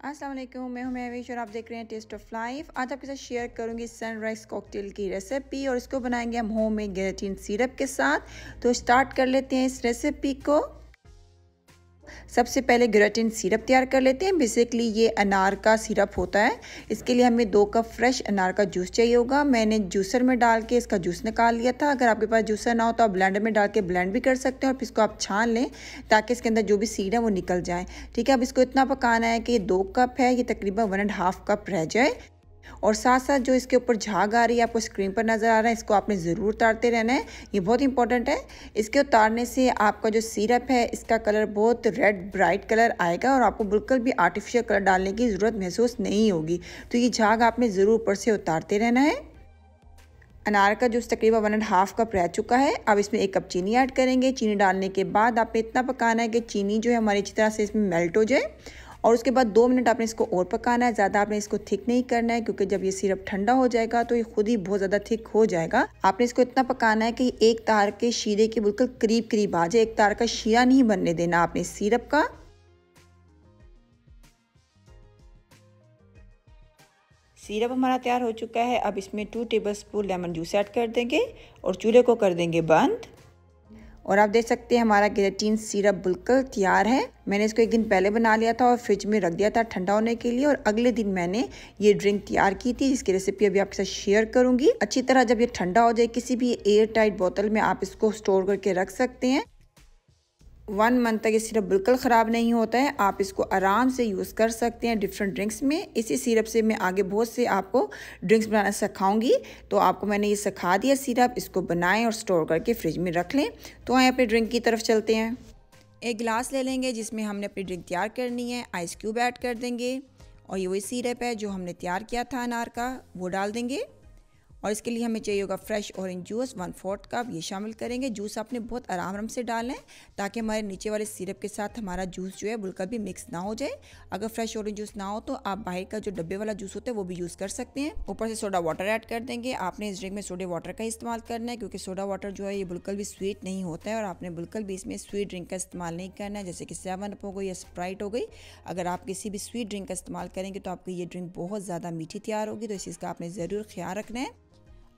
अस्सलाम वालेकुम, मैं हूं महविश और आप देख रहे हैं टेस्ट ऑफ लाइफ। आज आपके साथ शेयर करूंगी सनराइज़ कॉकटेल की रेसिपी और इसको बनाएंगे हम होम मेड गेलेटिन सिरप के साथ। तो स्टार्ट कर लेते हैं इस रेसिपी को। सबसे पहले गेलेटिन सिरप तैयार कर लेते हैं। बेसिकली ये अनार का सिरप होता है। इसके लिए हमें 2 कप फ्रेश अनार का जूस चाहिए होगा। मैंने जूसर में डाल के इसका जूस निकाल लिया था। अगर आपके पास जूसर ना हो तो आप ब्लेंडर में डाल के ब्लेंड भी कर सकते हैं और फिर इसको आप छान लें ताकि इसके अंदर जो भी सीड है वो निकल जाए। ठीक है, अब इसको इतना पकाना है कि 2 कप है, ये तकरीबन 1.5 कप रह जाए। और साथ साथ जो इसके ऊपर झाग आ रही है आपको स्क्रीन पर नज़र आ रहा है, इसको आपने ज़रूर उतारते रहना है, ये बहुत इंपॉर्टेंट है। इसके उतारने से आपका जो सिरप है इसका कलर बहुत रेड ब्राइट कलर आएगा और आपको बिल्कुल भी आर्टिफिशियल कलर डालने की ज़रूरत महसूस नहीं होगी। तो ये झाग आपने ज़रूर ऊपर से उतारते रहना है। अनार का जूस तकरीबन 1.5 कप रह चुका है। अब इसमें 1 कप चीनी ऐड करेंगे। चीनी डालने के बाद आपने इतना पकाना है कि चीनी जो है हमारी अच्छी तरह से इसमें मेल्ट हो जाए और उसके बाद 2 मिनट आपने इसको और पकाना है। ज़्यादा आपने इसको थिक नहीं करना है क्योंकि जब ये सिरप ठंडा हो जाएगा तो ये खुद ही बहुत ज़्यादा थिक हो जाएगा। आपने इसको इतना पकाना है कि एक तार के शीरे के बिल्कुल करीब करीब आ जाए। एक तार का शीरा नहीं बनने देना आपने इस सिरप का। सिरप हमारा तैयार हो चुका है। अब इसमें 2 टेबलस्पून लेमन जूस ऐड कर देंगे और चूल्हे को कर देंगे बंद। और आप देख सकते हैं हमारा गेलेटिन सिरप बिल्कुल तैयार है। मैंने इसको 1 दिन पहले बना लिया था और फ्रिज में रख दिया था ठंडा होने के लिए और अगले दिन मैंने ये ड्रिंक तैयार की थी जिसकी रेसिपी अभी आपके साथ शेयर करूंगी। अच्छी तरह जब ये ठंडा हो जाए किसी भी एयर टाइट बोतल में आप इसको स्टोर करके रख सकते हैं। 1 मंथ तक ये सिरप बिल्कुल ख़राब नहीं होता है। आप इसको आराम से यूज़ कर सकते हैं डिफरेंट ड्रिंक्स में। इसी सिरप से मैं आगे बहुत से आपको ड्रिंक्स बनाना सिखाऊंगी। तो आपको मैंने ये सिखा दिया सिरप, इसको बनाएं और स्टोर करके फ्रिज में रख लें। तो आए अपने ड्रिंक की तरफ चलते हैं। 1 गिलास ले लेंगे जिसमें हमने अपनी ड्रिंक तैयार करनी है। आइस क्यूब ऐड कर देंगे और ये वही सिरप है जो हमने तैयार किया था अनार का, वो डाल देंगे। और इसके लिए हमें चाहिए होगा फ्रेश ऑरेंज जूस 1/4 कप, ये शामिल करेंगे। जूस आपने बहुत आराम से डालना है ताकि हमारे नीचे वाले सिरप के साथ हमारा जूस जो है बिल्कुल भी मिक्स ना हो जाए। अगर फ्रेश ऑरेंज जूस ना हो तो आप बाहर का जो डब्बे वाला जूस होता है वो भी यूज़ कर सकते हैं। ऊपर से सोडा वाटर ऐड कर देंगे। आपने इस ड्रिंक में सोडा वाटर का इस्तेमाल करना है क्योंकि सोडा वाटर जो है ये बिल्कुल भी स्वीट नहीं होता है और आपने बिल्कुल भी इसमें स्वीट ड्रिंक का इस्तेमाल नहीं करना है, जैसे कि 7 अप हो गई या स्प्राइट हो गई। अगर आप किसी भी स्वीट ड्रिंक का इस्तेमाल करेंगे तो आपकी ये ड्रिंक बहुत ज़्यादा मीठी तैयार होगी, तो इस चीज़ का आपने ज़रूर ख्याल रखना है।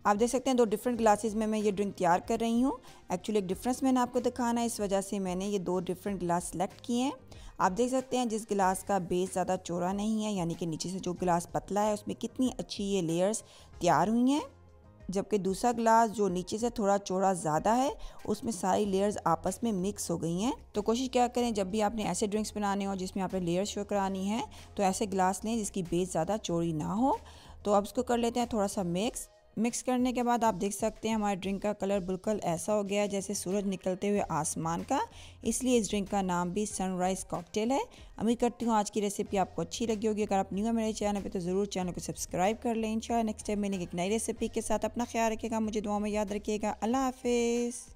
आप देख सकते हैं 2 डिफरेंट ग्लासेस में मैं ये ड्रिंक तैयार कर रही हूँ। एक्चुअली एक डिफरेंस मैंने आपको दिखाना है, इस वजह से मैंने ये 2 डिफरेंट गिलास सेलेक्ट किए हैं। आप देख सकते हैं जिस गिलास का बेस ज़्यादा चौड़ा नहीं है, यानी कि नीचे से जो गिलास पतला है उसमें कितनी अच्छी ये लेयर्स तैयार हुई हैं, जबकि दूसरा गिलास जो नीचे से थोड़ा चौड़ा ज़्यादा है उसमें सारी लेयर्स आपस में मिक्स हो गई हैं। तो कोशिश क्या करें जब भी आपने ऐसे ड्रिंक्स बनाने हो जिसमें आपने लेयर्स शो करानी है तो ऐसे गिलास लें जिसकी बेस ज़्यादा चौड़ी ना हो। तो अब इसको कर लेते हैं थोड़ा सा मिक्स करने के बाद आप देख सकते हैं हमारे ड्रिंक का कलर बिल्कुल ऐसा हो गया है जैसे सूरज निकलते हुए आसमान का। इसलिए इस ड्रिंक का नाम भी सनराइज़ कॉकटेल है। उम्मीद करती हूँ आज की रेसिपी आपको अच्छी लगी होगी। अगर आप न्यू है मेरे चैनल पे तो ज़रूर चैनल को सब्सक्राइब कर लें। इंशाल्लाह नेक्स्ट टाइम मैंने एक नई रेसिपी के साथ अपना ख्याल रखिएगा, मुझे दुआ में याद रखिएगा। अल्लाह हाफिज़।